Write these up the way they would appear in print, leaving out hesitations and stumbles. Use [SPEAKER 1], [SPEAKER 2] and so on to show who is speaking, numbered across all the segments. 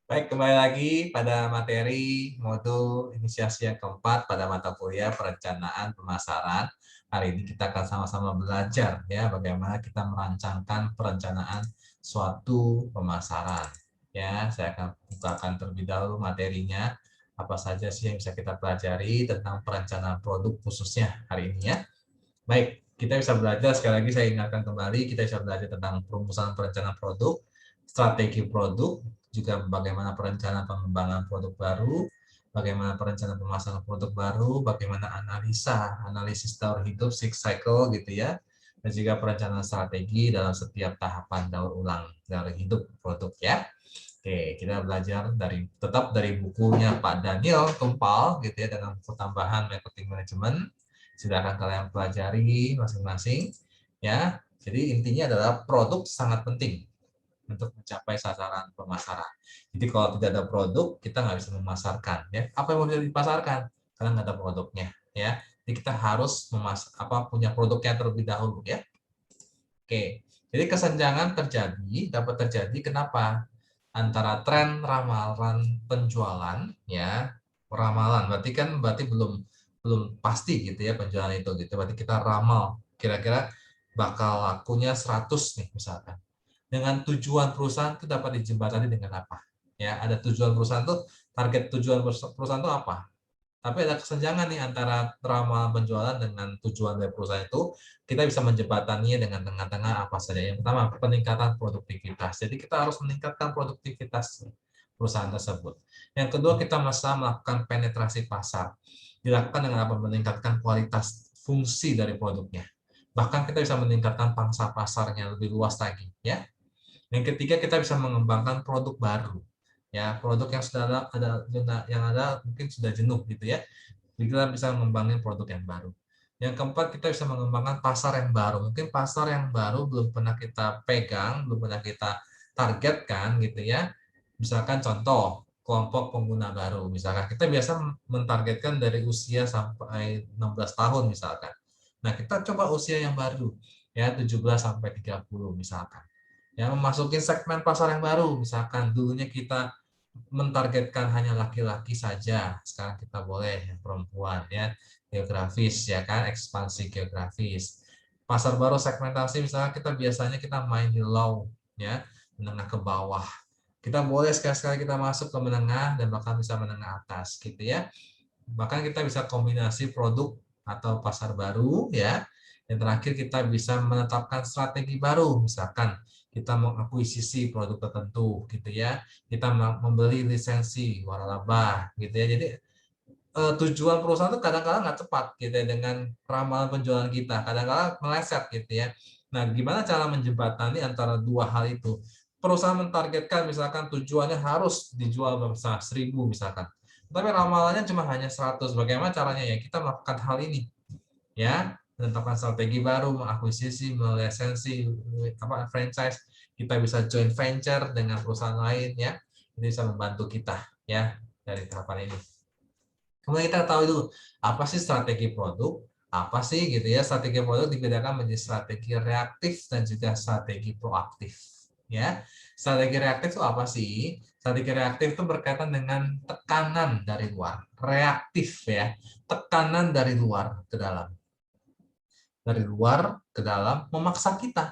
[SPEAKER 1] Baik, kembali lagi pada materi modul inisiasi yang keempat pada mata kuliah perencanaan pemasaran. Hari ini kita akan sama-sama belajar ya bagaimana kita merancangkan perencanaan suatu pemasaran. Ya, saya akan bukakan terlebih dahulu materinya. Apa saja sih yang bisa kita pelajari tentang perencanaan produk khususnya hari ini ya. Baik, kita bisa belajar, sekali lagi saya ingatkan kembali, kita bisa belajar tentang perumusan perencanaan produk, strategi produk, juga bagaimana perencanaan pengembangan produk baru, bagaimana perencanaan pemasaran produk baru, bagaimana analisis daur hidup, six cycle gitu ya, dan juga perencanaan strategi dalam setiap tahapan daur ulang dari hidup produk ya. Oke, kita belajar tetap dari bukunya Pak Daniel Tumpal gitu ya, dengan buku tambahan marketing management. Silakan kalian pelajari masing-masing ya. Jadi intinya adalah produk sangat penting untuk mencapai sasaran pemasaran. Jadi kalau tidak ada produk, kita nggak bisa memasarkan ya. Apa yang mau dipasarkan? Karena nggak ada produknya ya. Jadi kita harus punya produknya terlebih dahulu ya. Oke. Jadi kesenjangan dapat terjadi kenapa? Antara tren ramalan penjualan ya, ramalan berarti belum belum pasti gitu ya penjualan itu gitu. Berarti kita ramal kira-kira bakal lakunya 100 nih misalkan. Dengan tujuan perusahaan itu dapat dijembatani dengan apa? Ya, ada tujuan perusahaan tuh, target tujuan perusahaan itu apa? Tapi ada kesenjangan nih antara ramalan penjualan dengan tujuan dari perusahaan itu, kita bisa menjembataninya dengan tengah-tengah apa saja. Yang pertama, peningkatan produktivitas. Jadi kita harus meningkatkan produktivitas perusahaan tersebut. Yang kedua, kita bisa melakukan penetrasi pasar. Dilakukan dengan apa? Meningkatkan kualitas fungsi dari produknya. Bahkan kita bisa meningkatkan pangsa pasarnya lebih luas lagi, ya. Yang ketiga, kita bisa mengembangkan produk baru. Ya, produk yang sudah ada mungkin sudah jenuh gitu ya. Jadi kita bisa mengembangkan produk yang baru. Yang keempat, kita bisa mengembangkan pasar yang baru. Mungkin pasar yang baru belum pernah kita pegang, belum pernah kita targetkan gitu ya. Misalkan contoh, kelompok pengguna baru. Misalkan kita biasa mentargetkan dari usia sampai 16 tahun misalkan. Nah, kita coba usia yang baru ya 17 sampai 30 misalkan. Ya, memasuki segmen pasar yang baru. Misalkan dulunya kita mentargetkan hanya laki-laki saja, sekarang kita boleh yang perempuan ya, geografis ya kan, ekspansi geografis. Pasar baru segmentasi misalnya kita main di low ya, menengah ke bawah. Kita boleh sekali-sekali kita masuk ke menengah dan bahkan bisa menengah atas gitu ya. Bahkan kita bisa kombinasi produk atau pasar baru ya. Yang terakhir kita bisa menetapkan strategi baru, misalkan kita mengakuisisi produk tertentu gitu ya. Kita membeli lisensi waralaba gitu ya. Jadi tujuan perusahaan itu kadang-kadang nggak tepat gitu ya dengan ramalan penjualan kita. Kadang-kadang meleset gitu ya. Nah, gimana cara menjembatani antara dua hal itu? Perusahaan mentargetkan misalkan tujuannya harus dijual misalkan 1.000 misalkan. Tapi ramalannya cuma hanya 100. Bagaimana caranya ya? Kita melakukan hal ini ya, menetapkan strategi baru, mengakuisisi, melisensi franchise, kita bisa joint venture dengan perusahaan lain ya. Ini bisa membantu kita ya dari tahapan ini. Kemudian kita tahu dulu apa sih strategi produk, apa sih gitu ya. Strategi produk dibedakan menjadi strategi reaktif dan juga strategi proaktif ya. Strategi reaktif itu apa sih? Strategi reaktif itu berkaitan dengan tekanan dari luar. Reaktif ya, tekanan dari luar ke dalam. Dari luar ke dalam memaksa kita,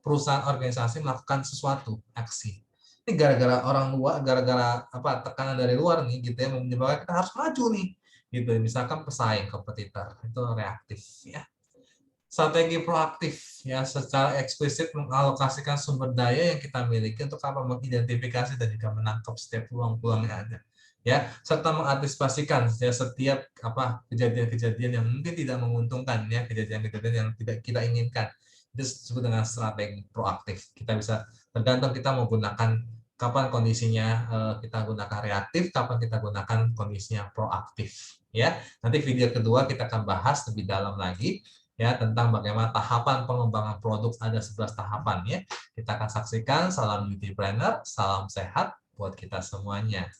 [SPEAKER 1] perusahaan organisasi melakukan sesuatu, aksi. Ini gara-gara orang luar, gara-gara tekanan dari luar nih gitu ya, menyebabkan kita harus maju nih. Gitu, misalkan pesaing, kompetitor, itu reaktif ya. Strategi proaktif ya, secara eksplisit mengalokasikan sumber daya yang kita miliki untuk mengidentifikasi dan juga menangkap setiap peluang-peluang yang ada ya, serta mengantisipasikan ya setiap kejadian-kejadian yang mungkin tidak menguntungkan ya, kejadian-kejadian yang tidak kita inginkan. Itu disebut dengan strategi proaktif. Kita bisa tergantung kita mau gunakan kapan kondisinya, kita gunakan reaktif, kapan kita gunakan kondisinya proaktif ya. Nanti video kedua kita akan bahas lebih dalam lagi ya tentang bagaimana tahapan pengembangan produk, ada 11 tahapan ya. Kita akan saksikan. Salam beauty planner, salam sehat buat kita semuanya.